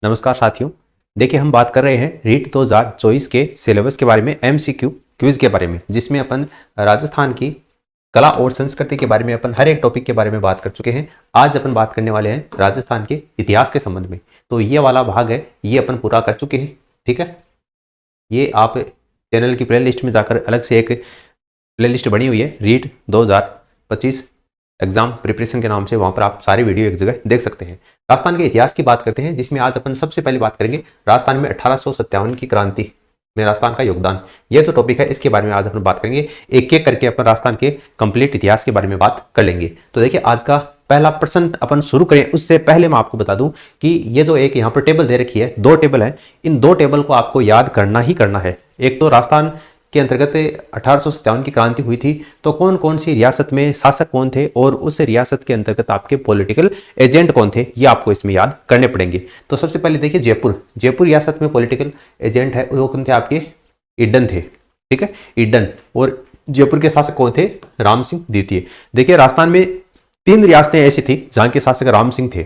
नमस्कार साथियों। देखिए हम बात कर रहे हैं रीट 2024 के सिलेबस के बारे में, एमसीक्यू क्विज के बारे में, जिसमें अपन राजस्थान की कला और संस्कृति के बारे में अपन हर एक टॉपिक के बारे में बात कर चुके हैं। आज अपन बात करने वाले हैं राजस्थान के इतिहास के संबंध में। तो ये वाला भाग है, ये अपन पूरा कर चुके हैं। ठीक है, ये आप चैनल की प्ले लिस्ट में जाकर अलग से एक प्ले लिस्ट बनी हुई है रीट 2025 एग्जाम प्रिपरेशन के नाम से, वहां पर आप सारी वीडियो एक जगह देख सकते हैं। राजस्थान के इतिहास की बात करते हैं, जिसमें आज अपन सबसे पहले बात करेंगे राजस्थान में 1857 की क्रांति में राजस्थान का योगदान। ये जो टॉपिक है इसके बारे में आज अपन बात करेंगे। एक एक करके अपन राजस्थान के कंप्लीट इतिहास के बारे में बात कर लेंगे। तो देखिए आज का पहला प्रश्न अपन शुरू करें, उससे पहले मैं आपको बता दूं कि ये जो एक यहाँ पर टेबल दे रखी है, दो टेबल है, इन दो टेबल को आपको याद करना ही करना है। एक तो राजस्थान के अंतर्गत 1857 की क्रांति हुई थी, तो कौन कौन सी रियासत में शासक कौन थे और उस रियासत के अंतर्गत आपके पॉलिटिकल एजेंट कौन थे, ये आपको इसमें याद करने पड़ेंगे। तो सबसे पहले देखिए जयपुर रियासत में पॉलिटिकल एजेंट है वो कौन थे, आपके ईडन थे। ठीक है, ईडन। और जयपुर के शासक कौन थे, राम सिंह द्वितीय। देखिए राजस्थान में 3 रियासतें ऐसी थी जहां के शासक राम सिंह थे।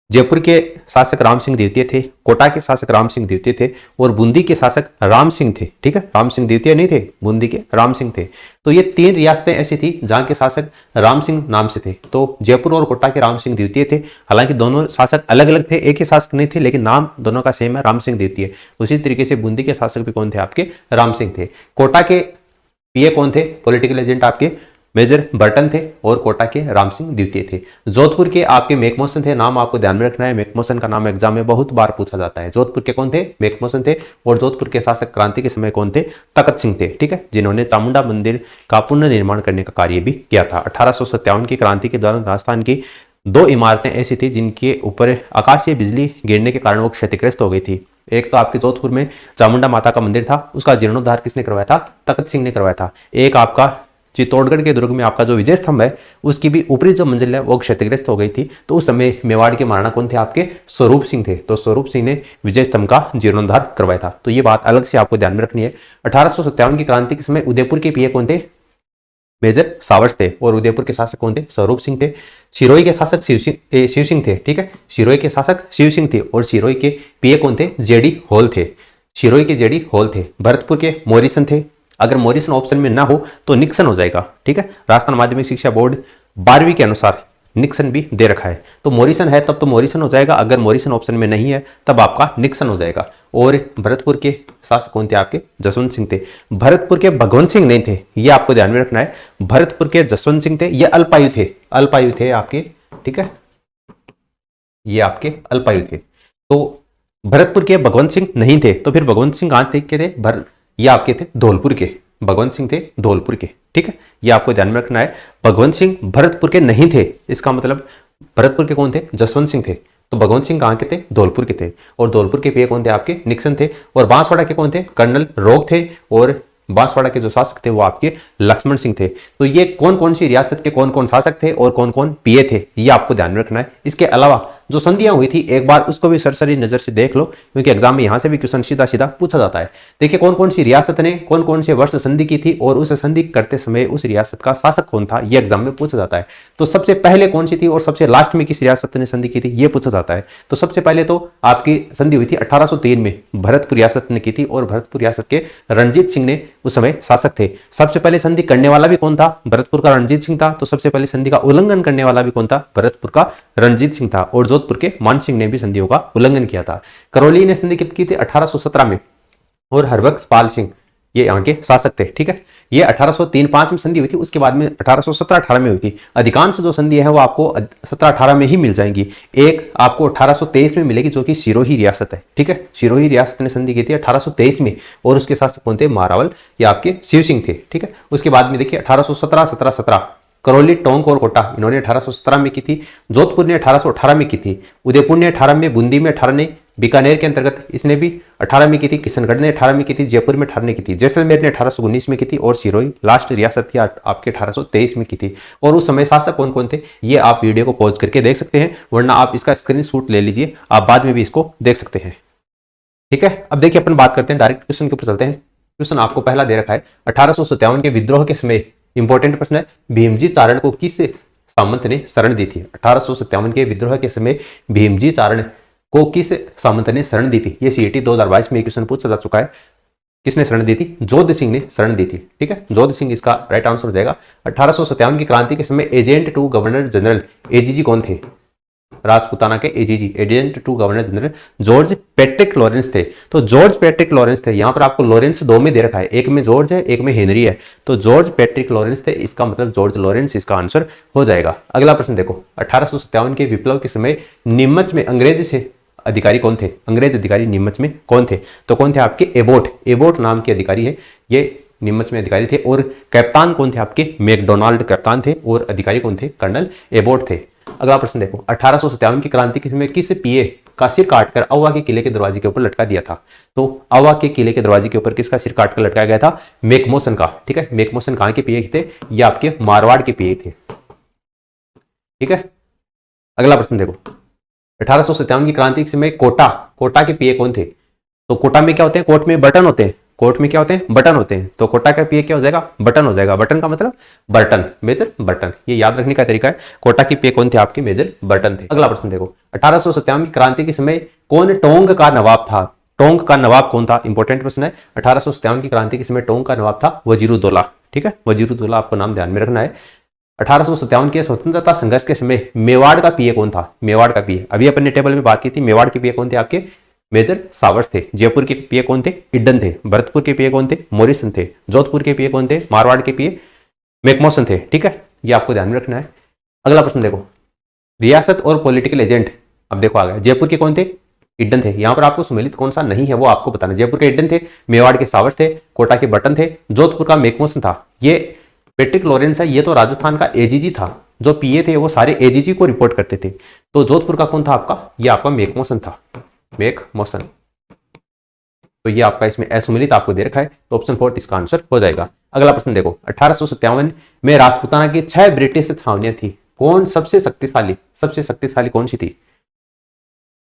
जयपुर के शासक राम सिंह द्वितीय थे, कोटा के शासक राम सिंह द्वितीय थे और बूंदी के शासक राम सिंह थे। ठीक है, राम सिंह द्वितीय नहीं थे, बूंदी के राम सिंह थे। तो ये 3 रियासतें ऐसी थी जहां के शासक राम सिंह नाम से थे। तो जयपुर और कोटा के राम सिंह द्वितीय थे। हालांकि दोनों शासक अलग अलग थे, एक ही शासक नहीं थे, लेकिन नाम दोनों का सेम है, राम सिंह द्वितीय। उसी तरीके से बूंदी के शासक भी कौन थे, आपके राम सिंह थे। कोटा के पीए कौन थे, पॉलिटिकल एजेंट, आपके मेजर बर्टन थे और कोटा के राम सिंह द्वितीय थे। जोधपुर के आपके मेकमोहन थे। नाम आपको ध्यान में रखना है, मेकमोहन का नाम एग्जाम में बहुत बार पूछा जाता है। जोधपुर के कौन थे, मेकमोहन थे। और जोधपुर के शासक क्रांति के समय कौन थे, तखत सिंह थे। ठीक है, जिन्होंने चामुंडा मंदिर का पुनर्निर्माण करने का कार्य भी किया था। 1857 की क्रांति के दौरान राजस्थान की 2 इमारतें ऐसी थी जिनके ऊपर आकाशीय बिजली गिरने के कारण वो क्षतिग्रस्त हो गई थी। एक तो आपके जोधपुर में चामुंडा माता का मंदिर था, उसका जीर्णोद्धार किसने करवाया था, तखत सिंह ने करवाया था। एक आपका चित्तौड़गढ़ के दुर्ग में आपका जो विजय स्तंभ है, उसकी भी ऊपरी जो मंजिल है वो क्षतिग्रस्त हो गई थी। तो उस समय मेवाड़ के महाराणा कौन थे, आपके स्वरूप सिंह थे। तो स्वरूप सिंह ने विजय स्तंभ का जीर्णोद्धार करवाया था। तो ये बात अलग से आपको ध्यान में रखनी है। 1857 की क्रांति के समय उदयपुर के पीए कौन थे, मेजर सावर्स थे। और उदयपुर के शासक कौन थे, स्वरूप सिंह थे। सिरोही के शासक शिव सिंह थे। ठीक है, सिरोही के शासक शिव सिंह थे और सिरोही के पीए कौन थे, जेडी होल थे। सिरोही के जेडी होल थे। भरतपुर के मॉरिसन थे। अगर मॉरिसन ऑप्शन में ना हो तो निक्सन हो जाएगा। ठीक है, राजस्थान माध्यमिक शिक्षा बोर्ड 12वीं के अनुसार निक्सन भी दे रखा है। तो मॉरिसन है तब तो मॉरिसन हो जाएगा, अगर मॉरिसन ऑप्शन में नहीं है तब आपका निक्सन हो जाएगा। और भरतपुर के शासक कौन थे, आपके जसवंत सिंह थे। भरतपुर के भगवंत सिंह नहीं थे, ये आपको ध्यान में रखना है। भरतपुर के जसवंत सिंह थे, ये अल्पायु थे, अल्पायु थे आपके। ठीक है, ये आपके अल्पायु थे। तो भरतपुर के भगवंत सिंह नहीं थे, तो फिर भगवंत सिंह कहां थे, ये आपके थे धौलपुर के, भगवंत सिंह थे धौलपुर के। ठीक है, ये आपको ध्यान में रखना है। भगवंत सिंह भरतपुर के नहीं थे, इसका मतलब भरतपुर के कौन थे, जसवंत सिंह थे। तो भगवंत सिंह कहां के थे, धौलपुर के थे। और धौलपुर के पीए कौन थे, आपके निक्सन थे। और बांसवाड़ा के कौन थे, कर्नल रोग थे। और बांसवाड़ा के जो शासक थे वो आपके लक्ष्मण सिंह थे। तो ये कौन कौन सी रियासत के कौन कौन शासक थे और कौन कौन पीए थे, ये आपको ध्यान में रखना है। इसके अलावा जो संधियां हुई थी एक बार उसको भी सरसरी नजर से देख लो, क्योंकि एग्जाम में यहां से भी क्वेश्चन सीधा सीधा पूछा जाता है। देखिए कौन कौन सी रियासत ने कौन कौन से वर्ष संधि की थी और उस संधि करते समय उस रियासत का शासक कौन था, यह एग्जाम में पूछा जाता है। तो सबसे पहले कौन सी थी और सबसे लास्ट में किस रियासत ने संधि की थी, यह पूछा जाता है। तो सबसे पहले तो आपकी संधि हुई थी 1803 में, भरतपुर रियासत ने की थी और भरतपुर रियासत के रणजीत सिंह ने उस समय शासक थे। सबसे पहले संधि करने वाला भी कौन था, भरतपुर का रणजीत सिंह था। तो सबसे पहले संधि का उल्लंघन करने वाला भी कौन था, भरतपुर का रणजीत सिंह था। और जोधपुर के मान सिंह ने भी संधियों का उल्लंघन किया था। करौली ने संधि की थी 1817 में और हरबख्श पाल सिंह ये यहाँ के शासक थे। ठीक है, ये 1803-05 में संधि हुई थी, उसके बाद में 1817-18 में हुई थी। अधिकांश जो संधि है वो आपको 17-18 में ही मिल जाएंगी। एक आपको 1823 में मिलेगी जो कि सिरोही रियासत है। ठीक है, सिरोही रियासत ने संधि की थी 1823 में और उसके शासक कौन थे, महारावल या आपके शिव सिंह थे। ठीक है, उसके बाद में देखिए 1817 करौली, टोंक और कोटा इन्होंने 1817 में की थी। जोधपुर ने 1818 में की थी। उदयपुर ने 18 में, बूंदी में 18 ने, बीकानेर के अंतर्गत इसने भी 18 में की थी। किशनगढ़ ने 18 में की थी। जयपुर में 18 ने की थी। जैसलमेर ने 1819 में की थी और सिरोही लास्ट रियासत थी आपके 1823 में की थी। और उस समय शासक कौन कौन थे ये आप वीडियो को पॉज करके देख सकते हैं, वरना आप इसका स्क्रीनशॉट ले लीजिए, आप बाद में भी इसको देख सकते हैं। ठीक है, अब देखिए अपन बात करते हैं, डायरेक्ट क्वेश्चन के ऊपर चलते हैं। क्वेश्चन आपको पहला दे रखा है 1857 के विद्रोह के समय, इंपॉर्टेंट प्रश्न है, भीमजी चारण को किस सामंत ने शरण दी थी। 1857 के विद्रोह के समय भीमजी चारण को किस सामंत ने शरण दी थी? ये सीईटी 2022 में क्वेश्चन पूछा जा चुका है। किसने शरण दी थी? जोध सिंह ने शरण दी थी। ठीक है, जोध सिंह इसका राइट आंसर हो जाएगा। 1857 की क्रांति के समय agent to governor general AGG कौन थे? राजपूताना के AGG, agent to governor general George Patrick Lawrence थे। तो जॉर्ज पैट्रिक लॉरेंस थे। यहां पर आपको लॉरेंस दो में दे रखा है, एक में जॉर्ज है, एक में हेनरी है। तो जॉर्ज पैट्रिक लॉरेंस थे, इसका मतलब जॉर्ज लॉरेंस इसका आंसर हो जाएगा। अगला प्रश्न देखो, 1857 के विप्लव के समय नीमच में अंग्रेज से अधिकारी कौन थे? अंग्रेज अधिकारी नीमच में कौन थे? तो कौन थे आपके? एबोट, एबोट नाम के अधिकारी है, ये नीमच में अधिकारी थे। और कप्तान कौन थे आपके? मैकडोनाल्ड कप्तान थे। और अधिकारी कौन थे? कर्नल एबोट थे। अगला प्रश्न देखो, 1857 की क्रांति में किस पीए का सिर काटकर अवा के किले के दरवाजे के ऊपर लटका दिया था? तो अवा के किले के दरवाजे के ऊपर किसका सिर काटकर लटकाया गया था? मैकमोसन का। ठीक है, मैकमोसन कहां के पीए थे? ये आपके मारवाड़ के पीए थे। ठीक है, अगला प्रश्न देखो, 1857 की क्रांति के समय कोटा, कोटा के पीए कौन थे? तो कोटा में क्या होते हैं? कोट में बटन होते हैं। कोट में क्या होते हैं? बटन होते हैं। तो कोटा का पीए क्या हो जाएगा? बटन हो जाएगा। बटन का मतलब बर्टन, मेजर बर्टन। ये याद रखने का तरीका है। कोटा की पीए कौन थे? आपके मेजर बर्टन थे। अगला प्रश्न देखो, 1857 की क्रांति के समय कौन टोंग का नवाब था? टोंग का नवाब कौन था? इंपॉर्टेंट प्रश्न है। 1857 की क्रांति के समय टोंग का नवाब था वजीरुद्दौला। ठीक है, वजीरुद्दौला आपको नाम ध्यान में रखना है। 1857 के स्वतंत्रता संघर्ष के समय मेवाड़ का पीए कौन था? मेवाड़ का पीए, अभी अपन ने टेबल में बात की थी, मेवाड़ के पीए कौन थे? आपके मेजर सावर्स थे। जयपुर के पीए कौन थे? इड्डन थे। भरतपुर के पीए कौन थे? मोरिसन थे। जोधपुर के पीए कौन थे? मारवाड़ के पीए मैकमोसन थे। ठीक है, ये आपको ध्यान में रखना है। अगला प्रश्न देखो, रियासत और पॉलिटिकल एजेंट, अब देखो आ गया। जयपुर के कौन थे? इड्डन थे। यहां पर आपको सुमेलित कौन सा नहीं है वो आपको बताना। जयपुर के इड्डन थे, मेवाड़ के सावर्स थे, कोटा के बटन थे, जोधपुर का मैकमोसन था। ये पैट्रिक लॉरेंस है, ये तो राजस्थान का एजीजी था। जो पीए थे वो सारे एजीजी को रिपोर्ट करते थे। तो जोधपुर का कौन था आपका? ये आपका मैकमोसन था, मैकमोसन। तो ये आपका इसमें असुमेलित आपको दे रखा है, तो ऑप्शन 4 इसका आंसर हो जाएगा। अगला प्रश्न देखो, 1857 में राजपूताना की 6 ब्रिटिश छावनियां थी। कौन सबसे शक्तिशाली? सबसे शक्तिशाली कौन सी थी?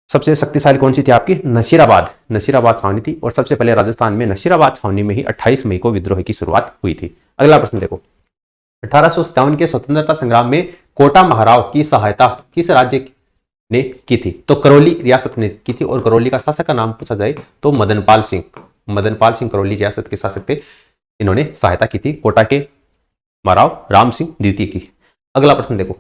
सबसे शक्तिशाली कौन सी थी आपकी? नसीराबाद, नसीराबाद छावनी थी। और सबसे पहले राजस्थान में नसीराबाद छावनी में ही 28 मई को विद्रोह की शुरुआत हुई थी। अगला प्रश्न देखो, 1857 के स्वतंत्रता संग्राम में कोटा महाराव की सहायता किस राज्य ने की थी? तो करौली रियासत ने की थी। और करौली का शासक का नाम पूछा जाए तो मदनपाल सिंह, मदनपाल सिंह करौली रियासत के शासक थे। इन्होंने सहायता की थी कोटा के महाराव राम सिंह द्वितीय की। अगला प्रश्न देखो,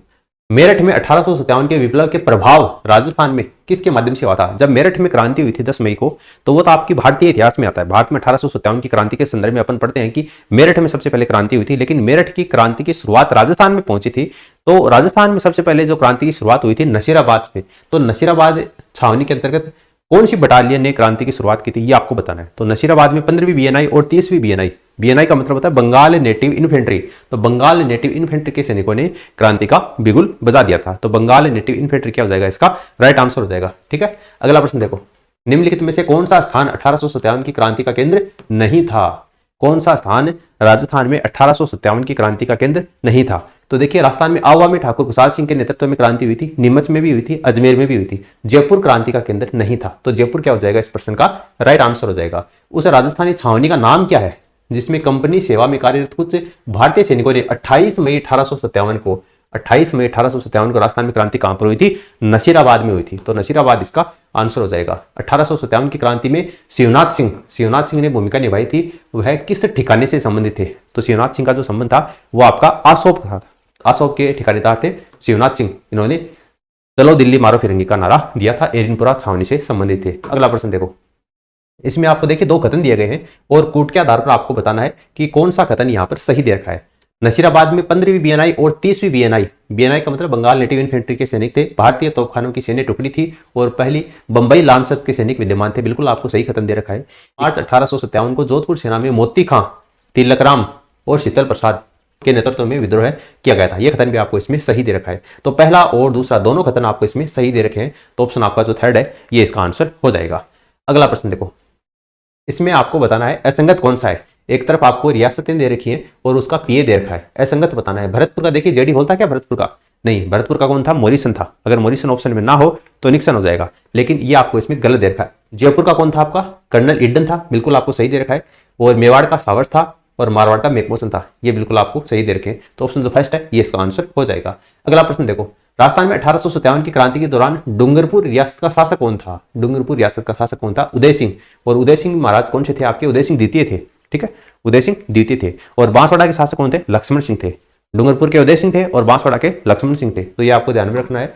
मेरठ में 1857 के विप्लव के प्रभाव राजस्थान में किसके माध्यम से हुआ था? जब मेरठ में क्रांति हुई थी 10 मई को, तो वो तो आपकी भारतीय इतिहास में आता है। भारत में 1857 की क्रांति के संदर्भ में अपन पढ़ते हैं कि मेरठ में सबसे पहले क्रांति हुई थी। लेकिन मेरठ की क्रांति की शुरुआत राजस्थान में पहुंची थी। तो राजस्थान में सबसे पहले जो क्रांति की शुरुआत हुई थी नसीराबाद में। तो नसीराबाद छावनी के अंतर्गत कौन सी बटालियन ने क्रांति की शुरुआत की थी, ये आपको बताना है। तो नसीराबाद में 15वीं बीएनआई और 30वीं बीएनआई, बीएनआई का मतलब होता है बंगाल नेटिव इन्फेंट्री। तो बंगाल नेटिव इन्फेंट्री के सैनिकों ने क्रांति का बिगुल बजा दिया था। तो बंगाल नेटिव इन्फेंट्री क्या हो जाएगा? इसका राइट आंसर हो जाएगा। ठीक है, अगला प्रश्न देखो, निम्नलिखित में से कौन सा स्थान 1857 की क्रांति का केंद्र नहीं था? कौन सा स्थान राजस्थान में 1857 की क्रांति का केंद्र नहीं था? तो देखिए, राजस्थान में आवा में ठाकुर खुशहाल सिंह के नेतृत्व में क्रांति हुई थी, नीमच में भी हुई थी, अजमेर में भी हुई थी। जयपुर क्रांति का केंद्र नहीं था। तो जयपुर क्या हो जाएगा? इस प्रश्न का राइट आंसर हो जाएगा। उस राजस्थानी छावनी का नाम क्या है जिसमें कंपनी सेवा में कार्यरत कुछ भारतीय सैनिकों ने 28 मई 1857 को 28 मई 1857 को राजस्थान में क्रांति कहां पर हुई थी? नसीराबाद में हुई थी। तो नसीराबाद इसका आंसर हो जाएगा। 1857 की क्रांति में शिवनाथ सिंह ने भूमिका निभाई थी। वह किस ठिकाने से संबंधित थे? तो शिवनाथ सिंह का जो संबंध था वो आपका आसोप था। आसोप के ठिकानेदार थे शिवनाथ सिंह। इन्होंने चलो दिल्ली मारो फिरंगी का नारा दिया था। एरिनपुरा छावनी से संबंधित थे। अगला प्रश्न देखो, इसमें आपको देखिए 2 कथन दिए गए हैं और कूट के आधार पर आपको बताना है कि कौन सा कथन यहां पर सही दे रखा है। नसीराबाद में 15वीं बीएनआई और 30वीं बीएनआई, बीएनआई का मतलब बंगाल नेटिव इन्फेंट्री के सैनिक थे। भारतीय तोपखानों की सैन्य टुकड़ी थी और पहली बंबई लांसर्स के सैनिक विद्यमान थे। बिल्कुल आपको सही कथन दे रखा है। मार्च 1857 को जोधपुर सेना में मोती खां, तिलकराम और शीतल प्रसाद के नेतृत्व में विद्रोह किया गया था। यह कथन भी आपको इसमें सही दे रखा है। तो पहला और दूसरा दोनों कथन आपको इसमें सही दे रखे हैं। तो ऑप्शन आपका जो 3rd है ये इसका आंसर हो जाएगा। अगला प्रश्न देखो, इसमें आपको बताना है असंगत कौन सा है। एक तरफ आपको रियासतें दे रखी हैं और उसका पीए दे रखा है। असंगत बताना है। भरतपुर का देखिए जेडी होता क्या? भरतपुर का नहीं, भरतपुर का कौन था? मोरिसन था। अगर मोरिसन ऑप्शन में ना हो तो निक्सन हो जाएगा, लेकिन ये आपको इसमें गलत दे रखा है। जयपुर का कौन था आपका? कर्नल इड्डन था। बिल्कुल आपको सही दे रखा है। और मेवाड़ का सावर्स था और मारवाड़ का मैकमोसन था। ये बिल्कुल आपको सही दे रखे हैं। तो ऑप्शन जो फर्स्ट है ये इसका आंसर हो जाएगा। अगला प्रश्न देखो, राजस्थान में 1857 की क्रांति के दौरान डूंगरपुर रियासत का शासक कौन था? डूंगरपुर रियासत का शासक कौन था? उदय सिंह। और उदय सिंह महाराज कौन से थे आपके? उदय सिंह द्वितीय थे। ठीक है, उदय सिंह द्वितीय थे। और बांसवाड़ा के शासक कौन थे? लक्ष्मण सिंह थे। डूंगरपुर के उदय सिंह थे और बांसवाड़ा के लक्ष्मण सिंह थे। तो ये आपको ध्यान में रखना है।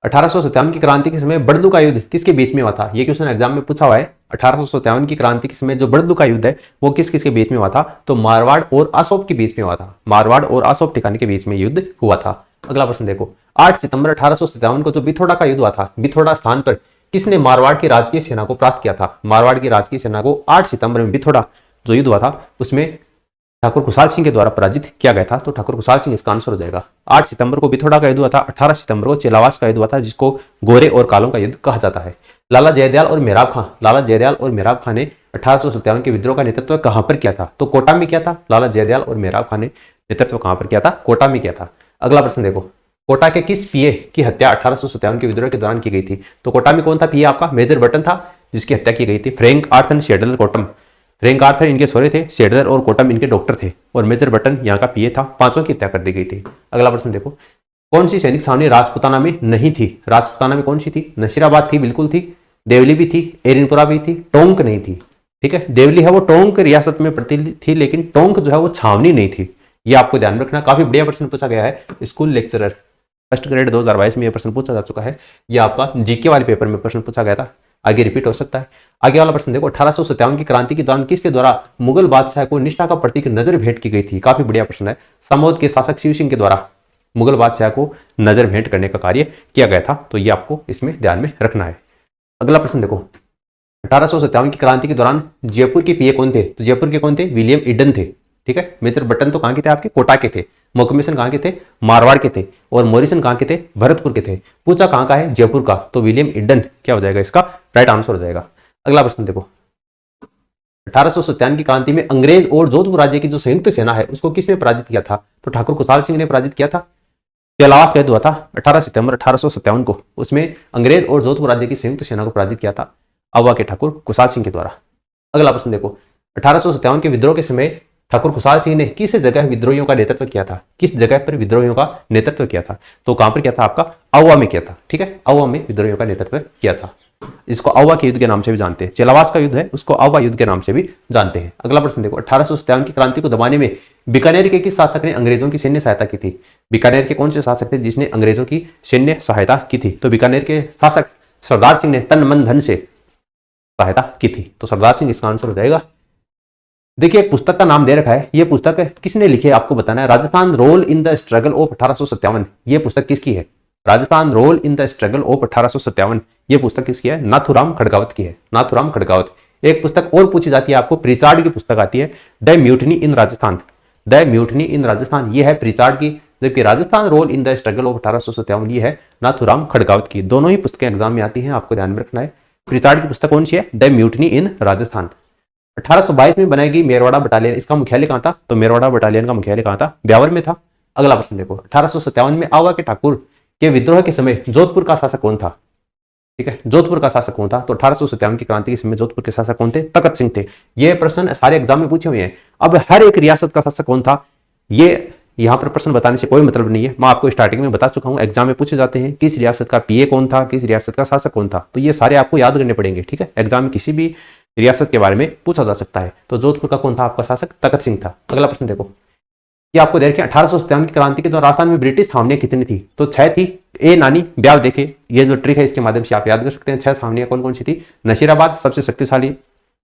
1857 की क्रांति के समय बड़दू का युद्ध किसके बीच में हुआ था? ये क्वेश्चन एग्जाम में पूछा हुआ है। 1857 की क्रांति के समय जो बड़दू का युद्ध है वो किस किस के बीच में हुआ था? तो मारवाड़ और आसोप के बीच में हुआ था। मारवाड़ और आसोप ठिकाने के बीच में युद्ध हुआ था। अगला प्रश्न देखो, 8 सितंबर 1857 को जो बिथोड़ा का युद्ध हुआ था, बिथोड़ा स्थान पर किसने मारवाड़ की राजकीय सेना को परास्त किया था? मारवाड़ की राजकीय सेना को 8 सितंबर में बिथोड़ा जो युद्ध हुआ था उसमें ठाकुर खुशाल सिंह के द्वारा पराजित किया गया था। तो ठाकुर खुशाल सिंह इसका आंसर हो जाएगा। 8 सितंबर को बिथोड़ा का युद्ध हुआ था। 18 सितंबर को चेलावास का युद्ध हुआ था, जिसको गोरे और कालों का युद्ध कहा जाता है। लाला जयदयाल और मेहराब खां, लाला जयदयाल और मेहराब खां ने 1857 के विद्रोह का नेतृत्व कहां पर किया था? तो कोटा में किया था। लाला जयदयाल और मेहराब खां ने नेतृत्व कहां पर किया था? कोटा में किया था। अगला प्रश्न देखो, कोटा के किस पीए की हत्या 1857 के विद्रोह के दौरान की गई थी? तो कोटा में कौन था पीए आपका? मेजर बटन था, जिसकी हत्या की गई थी। फ्रैंक आर्थर शेडलर कोटम, फ्रैंक आर्थर इनके सोरे थे, शेडलर और कोटम इनके डॉक्टर थे, और मेजर बटन यहाँ का पीए था। पांचों की हत्या कर दी गई थी। अगला प्रश्न देखो, कौन सी सैनिक छावनी राजपुताना में नहीं थी? राजपुताना में कौन सी थी? नसीराबाद थी, बिल्कुल थी। देवली भी थी, एरिनपुरा भी थी, टोंक नहीं थी। ठीक है, देवली है वो टोंक रियासत में पड़ती थी, लेकिन टोंक जो है वो छावनी नहीं थी। ये आपको ध्यान रखना। काफी बढ़िया प्रश्न पूछा गया है। स्कूल लेक्चरर फर्स्ट ग्रेड 2022 में यह प्रश्न पूछा जा चुका है। यह आपका जीके वाले पेपर में प्रश्न पूछा गया था, आगे रिपीट हो सकता है। आगे वाला प्रश्न देखो, 1857 की क्रांति के दौरान किसके द्वारा मुगल बादशाह को निष्ठा का प्रतीक नजर भेंट की गई थी? काफी बढ़िया प्रश्न है। समोद के शासक शिव सिंह के द्वारा मुगल बादशाह को नजर भेंट करने का कार्य किया गया था। तो ये आपको इसमें ध्यान में रखना है। अगला प्रश्न देखो, 1857 की क्रांति के दौरान जयपुर के पीए कौन थे? तो जयपुर के कौन थे? विलियम ईडन थे। ठीक है, मेजर बटन तो कहां के थे आपके? कोटा के थे। मोकमिसन कहां के थे? मारवाड़ के थे। और मोरिसन कहां के थे? भरतपुर के थे। पूछा कहां का है? जयपुर का। तो विलियम ईडन क्या हो जाएगा? इसका राइट आंसर हो जाएगा। अगला प्रश्न देखो, 1857 की क्रांति में अंग्रेज और जोधपुर राज्य की जो संयुक्त सेना है उसको किसने पराजित किया था? तो ठाकुर खुशाल सिंह ने पराजित किया था। चेलावास का युद्ध हुआ था 18 सितंबर 1857 को। उसमें अंग्रेज और जोधपुर राज्य की संयुक्त सेना को पराजित किया था अववा के ठाकुर खुशाल सिंह के द्वारा। अगला प्रश्न देखो, 1857 के विद्रोह के समय ठाकुर खुशाल सिंह ने किस जगह विद्रोहियों का नेतृत्व किया था? किस जगह पर विद्रोहियों का नेतृत्व किया था? तो कहां पर किया था आपका? अववा में किया था। ठीक है, अववा में विद्रोहियों का नेतृत्व किया था। इसको अववा के युद्ध के नाम से भी जानते हैं। चेलावास का युद्ध है उसको अववा युद्ध के नाम से भी जानते हैं। अगला प्रश्न देखो, 1857 की क्रांति को दबाने में बीकानेर के किस शासक ने अंग्रेजों की सैन्य सहायता की थी? बीकानेर के कौन से शासक थे जिसने अंग्रेजों की सैन्य सहायता की थी? तो बीकानेर के शासक सरदार सिंह ने तन मन धन से सहायता की थी। तो सरदार सिंह इसका आंसर हो जाएगा। देखिए, एक पुस्तक का नाम दे रखा है। यह पुस्तक किसने लिखी है आपको बताना है। Rajasthan role in the struggle of 1857। यह पुस्तक किसकी है? Rajasthan role in the struggle of 1857। यह पुस्तक किसकी है? नाथूराम खड़गावत की है। नाथूराम खड़गावत। एक पुस्तक और पूछी जाती है आपको, प्रिचार्ड की पुस्तक आती है, the mutiny in Rajasthan. The mutiny in Rajasthan ये है प्रिचार्ड की, जबकि Rajasthan role in the struggle of 1857 ये है नाथूराम खड़गावत की। दोनों ही पुस्तकें एग्जाम में आती हैं, आपको ध्यान में रखना है। प्रिचार्ड की पुस्तक कौन सी है? The mutiny in Rajasthan. 1822 में बनाई गई मेरवाड़ा बटालियन, इसका मुख्यालय कहां था? तो मेरवाड़ा बटालियन का मुख्यालय कहां था? ब्यावर में था। अगला प्रश्न देखो, 1857 में अववा के ठाकुर के विद्रोह के समय जोधपुर का शासक कौन था? ठीक है, जोधपुर का शासक कौन था? तो 1857 की क्रांति के समय जोधपुर के शासक कौन थे? तखत सिंह थे। ये प्रश्न सारे एग्जाम में पूछे हुए हैं। अब हर एक रियासत का शासक कौन था, ये यहां पर प्रश्न बताने से कोई मतलब नहीं है। मैं आपको स्टार्टिंग में बता चुका हूं, एग्जाम में पूछे जाते हैं किस रियासत का पीए कौन था, किस रियासत का शासक कौन था। तो ये सारे आपको याद करने पड़ेंगे। ठीक है, एग्जाम में किसी भी रियासत के बारे में पूछा जा सकता है। तो जोधपुर का कौन था आपका शासक? तखत सिंह था। अगला प्रश्न देखो, कि आपको देखें 1857 की क्रांति के दौरान राजस्थान में ब्रिटिश छावनियां कितनी थी? तो 6 थी। ए नानी ब्याव देखे, ये जो ट्रिक है इसके माध्यम से आप याद कर सकते हैं। 6 छावनियां कौन कौन सी थी? नशीराबाद सबसे शक्तिशाली,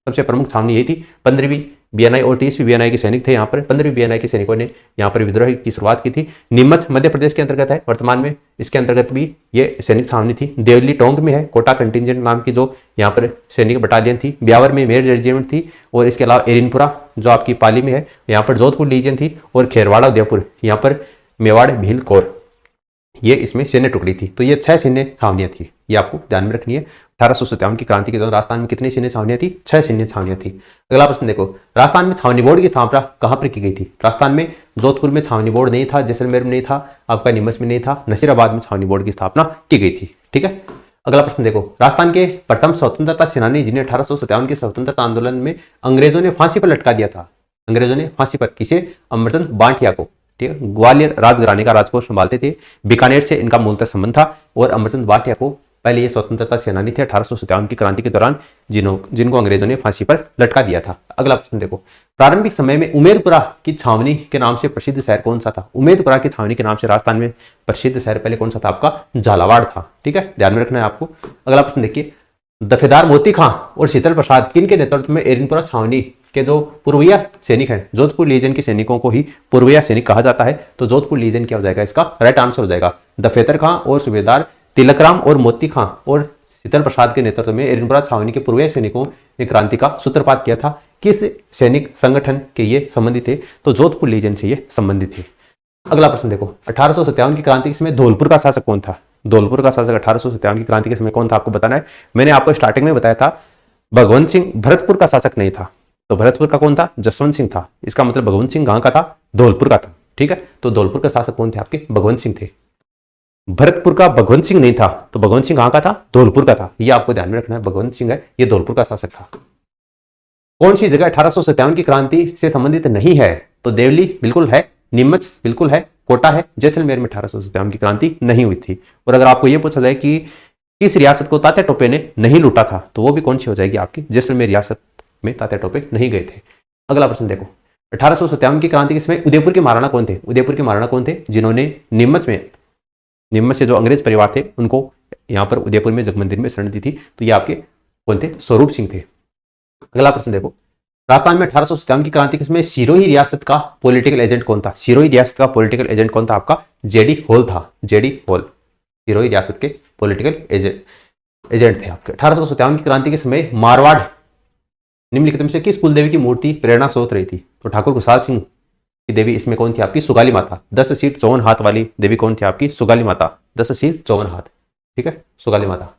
सबसे प्रमुख छावनी यही थी। 15वीं बीएनआई और 30वीं बीएनआई के सैनिक थे यहाँ पर। 15वीं बीएनआई के सैनिकों ने यहाँ पर विद्रोह की शुरुआत की थी। नीमच मध्य प्रदेश के अंतर्गत है वर्तमान में, इसके अंतर्गत भी ये सैनिक छावनी थी। देवली टोंक में है। कोटा कंटिजेंट नाम की जो यहाँ पर सैनिक बटालियन थी। ब्यावर में मेर रेजिमेंट थी। और इसके अलावा एरिनपुरा जो आपकी पाली में है, यहाँ पर जोधपुर लीजियन थी। और खेरवाड़ा उदयपुर यहाँ पर मेवाड़ भील कोर, ये इसमें सैन्य टुकड़ी थी। तो ये 6 सैन्य छावनियां थी, ये आपको ध्यान में रखनी है। 1857 की क्रांति के दौरान राजस्थान में कितनी सैन्य छावनियां थी? 6 सैन्य छावनियां थी। अगला प्रश्न देखो, राजस्थान में छावनी बोर्ड की स्थापना कहां पर की गई थी? राजस्थान में जोधपुर में छावनी बोर्ड नहीं था, जैसलमेर में नहीं था, आपका नीमच में नहीं था, नसीराबाद में छावनी बोर्ड की स्थापना की गई थी। ठीक है, अगला प्रश्न देखो, राजस्थान के प्रथम स्वतंत्रता सेनानी जिन्हें 1857 के स्वतंत्रता आंदोलन में अंग्रेजों ने फांसी पर लटका दिया था। अंग्रेजों ने फांसी पर किसे? अमरचंद बांटिया को। ठीक है। ग्वालियर राजघराने का राजकोष संभालते थे। बीकानेर से इनका मूलतः संबंध था और अमरचंद भाटिया को पहले ये स्वतंत्रता सेनानी थे 1857 की क्रांति के दौरान जिनको अंग्रेजों ने फांसी पर लटका दिया था। अगला प्रश्न देखो, प्रारंभिक समय में उमेदपुरा की छावनी के नाम से प्रसिद्ध शहर कौन सा था? उमेदपुरा की छावनी के नाम से राजस्थान में प्रसिद्ध शहर पहले कौन सा था? आपका झालावाड़ था। ठीक है, ध्यान में रखना है आपको। अगला प्रश्न देखिए, दफेदार मोती खां और शीतल प्रसाद किन के नेतृत्व में एरिनपुरा छावनी के जो पूर्विया सैनिक हैं, जोधपुर लीजन के सैनिकों को ही पूर्विया सैनिक कहा जाता है, तो जोधपुर लीजन क्या हो जाएगा? इसका राइट आंसर हो जाएगा। दफेदार खां और सूबेदार तिलकराम और मोती खां और शीतल प्रसाद के नेतृत्व में एरिनपुरा छावनी के पूर्वीय सैनिकों ने क्रांति का सूत्रपात किया था। किस सैनिक संगठन के ये संबंधित थे? तो जोधपुर लीजन से ये संबंधित थे। अगला प्रश्न देखो, 1857 की क्रांति के समय धौलपुर का शासक कौन था? धौलपुर का शासक 1857 की क्रांति के समय कौन था? आपको बताना है। मैंने आपको स्टार्टिंग में बताया था भगवंत सिंह भरतपुर का शासक नहीं था, तो भरतपुर का कौन था? जसवंत सिंह था। इसका मतलब भगवंत सिंह कहां का था? धौलपुर का था। ठीक है, तो धौलपुर का शासक कौन थे? आपके भगवंत सिंह थे। भरतपुर का भगवंत सिंह नहीं था, तो भगवंत सिंह कहां का था? धौलपुर का था। ये आपको ध्यान में रखना है, भगवंत सिंह है, ये धौलपुर का शासक था। कौन सी जगह 1857 की क्रांति से संबंधित नहीं है? तो देवली बिल्कुल है, नीमच बिल्कुल है, कोटा है, जैसलमेर में 1857 की क्रांति नहीं हुई थी। और अगर आपको यह पूछा जाए कि किस रियासत को तात्या टोपे ने नहीं लूटा था, तो वो भी कौन सी हो जाएगी? आपकी जैसलमेर रियासत में तात्या टोपे नहीं गए थे। अगला प्रश्न देखो, 1857 की क्रांति के समय उदयपुर के महाराणा कौन थे? उदयपुर के महाराणा कौन थे? जिन्होंने नीमच से जो अंग्रेज परिवार थे उनको यहाँ पर उदयपुर में जगमंदिर में शरण दी थी, तो ये आपके कौन थे? स्वरूप सिंह थे। अगला प्रश्न देखो, राजस्थान में 1857 की क्रांति के समय सिरोही रियासत का पॉलिटिकल एजेंट कौन था? सिरोही रियासत का पॉलिटिकल एजेंट कौन था? आपका जेडी होल था। जेडी होल सिरोही रियासत के पॉलिटिकल एजेंट थे आपके। 1857 की क्रांति के समय मारवाड़ निम्नलिखित में से किस कुल देवी की मूर्ति प्रेरणा स्रोत रही थी? तो ठाकुर खुशहाल सिंह की देवी इसमें कौन थी? आपकी सुगाली माता। 10 सिर 54 हाथ वाली देवी कौन थी? आपकी सुगाली माता। 10 सिर 54 हाथ। ठीक है, सुगाली माता।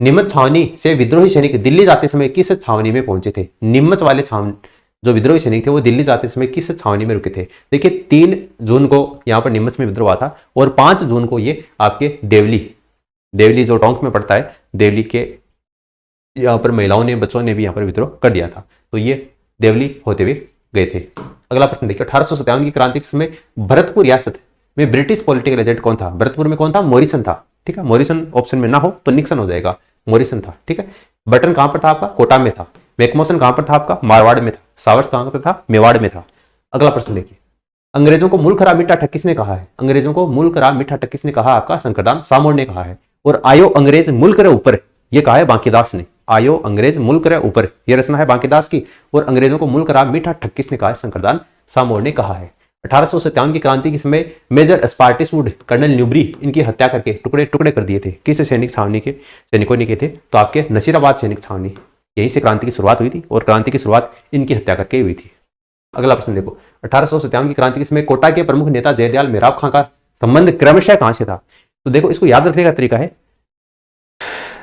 नीमच छावनी से विद्रोही सैनिक दिल्ली जाते समय किस छावनी में पहुंचे थे? नीमच वाले जो विद्रोही सैनिक थे वो दिल्ली जाते समय किस छावनी में रुके थे? देखिए 3 जून को यहाँ पर नीमच में विद्रोह हुआ था और 5 जून को ये आपके देवली जो टोंक में पड़ता है, देवली के यहाँ पर महिलाओं ने बच्चों ने भी यहाँ पर विद्रोह कर दिया था, तो ये देवली होते हुए गए थे। अगला प्रश्न देखिए, 1857 की क्रांति के समय भरतपुर रियासत में ब्रिटिश पॉलिटिकल एजेंट कौन था? भरतपुर में कौन था? मॉरिसन था। ठीक है, मॉरिसन ऑप्शन में ना हो तो निक्सन हो जाएगा, मॉरिसन था। ठीक है, बटन कहां पर था? आपका कोटा में था। मैकमोसन कहां पर था? आपका मारवाड़ में था। सावर्स कहां पर था? मेवाड़ में था। अगला प्रश्न देखिए, अंग्रेजों को मूल खरा मीठा ठग किसने कहा है? अंग्रेजों को मूल खरा मीठा ठग किसने कहा? आपका शंकरदास सामोर ने कहा है। और आयो अंग्रेज मुल्क करे ऊपर, ये कहा है बांकीदास ने। आयो अंग्रेज मुल्क करे ऊपर, यह रचना है बांकीदास की। और अंग्रेजों को मूल खरा मीठा ठग किसने कहा है? शंकरदास सामोर ने कहा है। 1857 की क्रांति के समय मेजर स्पार्टिसवुड, कर्नल न्यूबरी इनकी हत्या करके टुकड़े टुकड़े कर दिए थे। किस सैनिक छावनी के सैनिकों ने किए थे? तो आपके नसीराबाद सैनिक छावनी, यहीं से क्रांति की शुरुआत हुई थी और क्रांति की शुरुआत इनकी हत्या करके हुई थी। अगला प्रश्न देखो, 1857 की क्रांति के समय कोटा के प्रमुख नेता जयदयाल मेहराब खां का संबंध क्रमशः कहां से था? तो देखो इसको याद रखने का तरीका है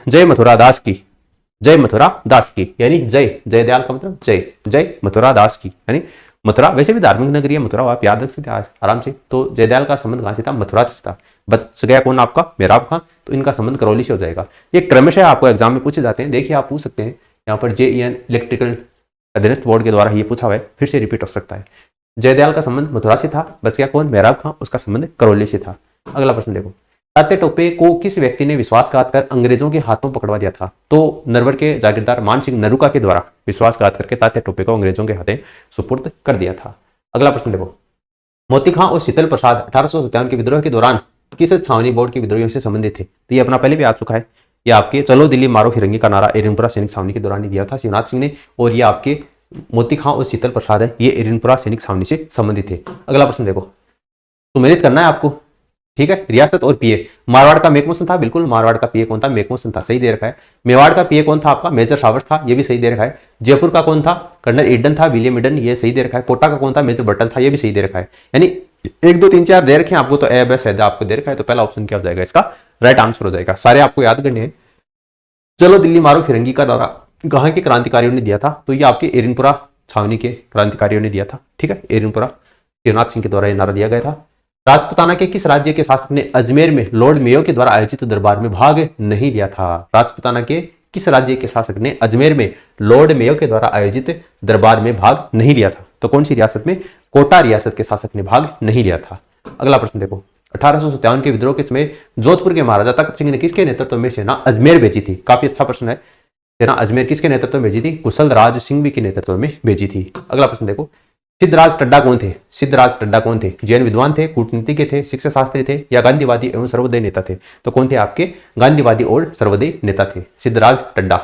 जय मथुरा दास की, जय मथुरा दास की, यानी जयदयाल का मतलब जय मथुरा दास की, यानी मथुरा वैसे भी धार्मिक नगरी है मथुरा, आप याद रख सकते हैं आराम से। तो जयदयाल का संबंध कहां से था? मथुरा से था। बच गया कौन? आपका मेहराब खां, तो इनका संबंध करौली से हो जाएगा। ये क्रमशः आपको एग्जाम में पूछे जाते हैं। देखिए आप पूछ सकते हैं यहाँ पर JEN इलेक्ट्रिकल अधीनस्थ बोर्ड के द्वारा ये पूछा हुआ है, फिर से रिपीट हो सकता है। जयदयाल का संबंध मथुरा से था, बच गया कौन? मेहराब खां, उसका संबंध करौली से था। अगला प्रश्न देखो, तात्या टोपे को किस व्यक्ति ने विश्वासघात कर अंग्रेजों के हाथों पकड़वा दिया था? तो नरवर के जागीरदार मान सिंह नरूका के द्वारा विश्वासघात करके तात्या टोपे को अंग्रेजों के हाथे सुपुर्द कर दिया था। अगला प्रश्न देखो, मोती खां और शीतल प्रसाद 1857 के विद्रोह के दौरान किस छावनी बोर्ड के विद्रोहियों से संबंधित थे? तो ये अपना पहले भी आ चुका है। ये आपके चलो दिल्ली मारो फिरंगी का नारा एरिनपुरा सैनिक छावनी के दौरान दिया था शिवनाथ सिंह ने, और ये आपके मोती खां और शीतल प्रसाद है, ये एरिनपुरा सैनिक छावनी से संबंधित थे। अगला प्रश्न देखो, सुमेलित करना है आपको। ठीक है, रियासत और पीए, मारवाड़ का मेकमोसन था, बिल्कुल। मारवाड़ का पीए कौन था? मेकमोसन था, सही दे रखा है। मेवाड़ का पीए कौन था? आपका मेजर सावर्स था, ये भी सही दे रखा है। जयपुर का कौन था? कर्नल ईडन था, विलियम ईडन, ये सही दे रखा है। कोटा का कौन था? मेजर बर्टन था, ये भी सही दे रखा है। यानी 1 2 3 4 दे रखे हैं आपको, तो ए बी सी डी आपको दे रखा है, तो पहला ऑप्शन क्या हो जाएगा? इसका राइट आंसर हो जाएगा। सारे आपको याद करने हैं। चलो दिल्ली मारो फिरंगी का नारा कहां के क्रांतिकारियों ने दिया था? तो ये आपके एरिनपुरा छावनी के क्रांतिकारियों ने दिया था। ठीक है, एरिनपुरा शिवनाथ सिंह के द्वारा यह नारा दिया गया था। राजपुताना के किस राज्य के शासक ने अजमेर में लॉर्ड मेयो के द्वारा आयोजित दरबार में भाग नहीं लिया था? राजपुताना के किस राज्य के शासक ने अजमेर में लॉर्ड मेयो के द्वारा आयोजित दरबार में भाग नहीं लिया था? तो कौन सी रियासत में? कोटा रियासत के शासक ने भाग नहीं लिया था। अगला प्रश्न देखो, 1857 के विद्रोह के समय जोधपुर के महाराजा तख्त सिंह ने किसके नेतृत्व में सेना अजमेर भेजी थी? काफी अच्छा प्रश्न है। सेना अजमेर किसके नेतृत्व में भेजी थी? कुशल राज सिंह के नेतृत्व में भेजी थी। अगला प्रश्न देखो, सिद्धराज टड्डा कौन थे? सिद्धराज टड्डा कौन थे? जैन विद्वान थे, कूटनीतिज्ञ थे, शिक्षा शास्त्री थे या गांधीवादी एवं सर्वोदय नेता थे? तो कौन थे आपके? गांधीवादी और सर्वोदय नेता थे सिद्धराज टड्डा।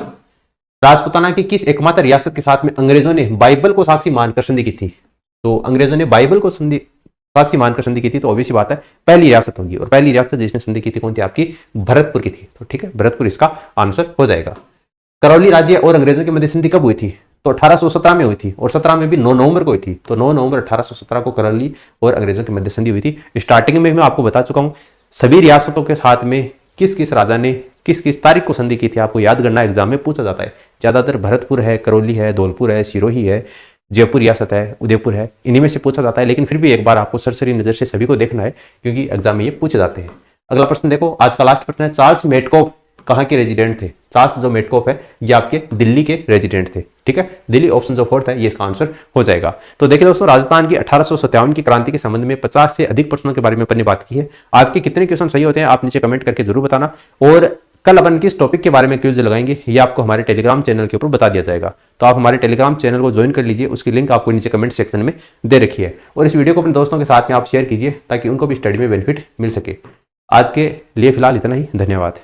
राजपूताना की किस एकमात्र रियासत के साथ में अंग्रेजों ने बाइबल को साक्षी मानकर संधि की थी? तो अंग्रेजों ने बाइबल को साक्षी मानकर संधि की थी, तो ऑब्वियस बात है पहली रियासत होगी, और पहली रियासत जिसने संधि की थी कौन थी? आपकी भरतपुर की थी। तो ठीक है, भरतपुर इसका आंसर हो जाएगा। करौली राज्य और अंग्रेजों की मध्य संधि कब हुई थी? तो 1817 में हुई थी, और 17 में भी 9 नवंबर को हुई थी। तो 9 नवंबर 1817 को करौली और अंग्रेजों की मध्य संधि हुई थी। स्टार्टिंग में मैं आपको बता चुका हूं सभी रियासतों के साथ में किस किस राजा ने किस किस तारीख को संधि की थी, आपको याद करना, एग्जाम में पूछा जाता है। ज्यादातर भरतपुर है, करौली है, धौलपुर है, सिरोही है, जयपुर रियासत है, उदयपुर है, इन्हीं में से पूछा जाता है। लेकिन फिर भी एक बार आपको सरसरी नजर से सभी को देखना है, क्योंकि एग्जाम में ये पूछे जाते हैं। अगला प्रश्न देखो, आज का लास्ट प्रश्न है, चार्ल्स मेटकॉफ कहाँ के रेजिडेंट थे? चार्ल्स जो मेटकॉफ है ये आपके दिल्ली के रेजिडेंट थे। ठीक है, दिल्ली ऑप्शन जो फोर्थ है ये इसका आंसर हो जाएगा। तो देखिए दोस्तों, राजस्थान की 1857 की क्रांति के संबंध में 50 से अधिक प्रश्नों के बारे में अपन ने बात की है। आपके कितने क्वेश्चन सही होते हैं आप नीचे कमेंट करके जरूर बताना, और कल अपन किस टॉपिक के बारे में क्विज लगाएंगे ये आपको हमारे टेलीग्राम चैनल के ऊपर बता दिया जाएगा। तो आप हमारे टेलीग्राम चैनल को ज्वाइन कर लीजिए, उसकी लिंक आपको नीचे कमेंट सेक्शन में दे रखी है। और इस वीडियो को अपने दोस्तों के साथ में आप शेयर कीजिए ताकि उनको भी स्टडी में बेनिफिट मिल सके। आज के लिए फिलहाल इतना ही, धन्यवाद।